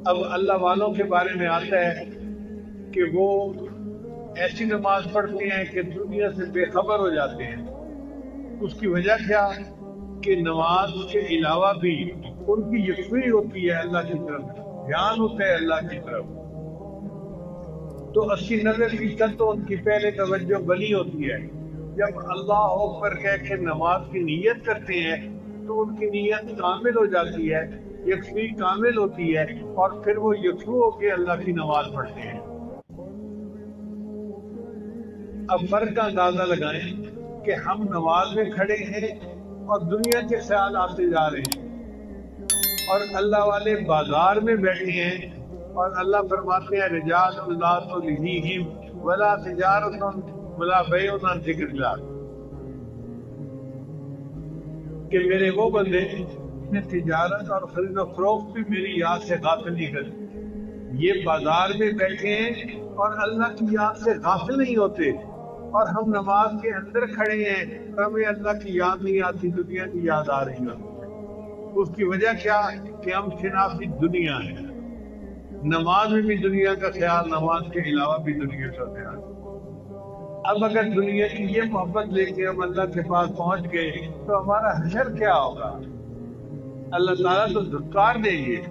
اب اللہ والوں کے بارے میں آتا ہے کہ وہ ایسی نماز پڑھتے ہیں کہ دنیا سے بے خبر ہو جاتے ہیں۔ اس کی وجہ کیا؟ کہ نماز کے علاوہ بھی ان کی یکسوئی ہوتی ہے اللہ کی طرف، دھیان ہوتا ہے اللہ کی طرف، تو 80-90% تو ان کی پہلے توجہ بنی ہوتی ہے۔ جب اللہ اکبر کہہ کے نماز کی نیت کرتے ہیں تو ان کی نیت کامل ہو جاتی ہے، یکسوئی کامل ہوتی ہے، اور پھر وہ یکسو ہو کے اللہ کی نماز پڑھتے ہیں۔ اب فرق کا اندازہ لگائیں کہ ہم نماز میں کھڑے ہیں اور دنیا کے خیال آتے جا رہے ہیں، اور اللہ والے بازار میں بیٹھے ہیں اور اللہ فرماتے ہیں رجال لا تلہیہم ولا تجارت ولا بیع عن ذکر اللہ، کہ میرے وہ بندے نے تجارت اور خرید و فروخت بھی میری یاد سے غافل نہیں کرتے۔ یہ بازار میں بیٹھے ہیں اور اللہ کی یاد سے غافل نہیں ہوتے، اور ہم نماز کے اندر کھڑے ہیں اور ہمیں اللہ کی یاد نہیں آتی، دنیا کی یاد آ رہی ہوتی ہے۔ اس کی وجہ کیا؟ کہ ہم شناسی دنیا ہیں، نماز میں بھی دنیا کا خیال، نماز کے علاوہ بھی دنیا کا خیال۔ اب اگر دنیا کی یہ محبت لے کے ہم اللہ کے پاس پہنچ گئے تو ہمارا حشر کیا ہوگا؟ اللہ تعالیٰ تو دھتکار دیں گے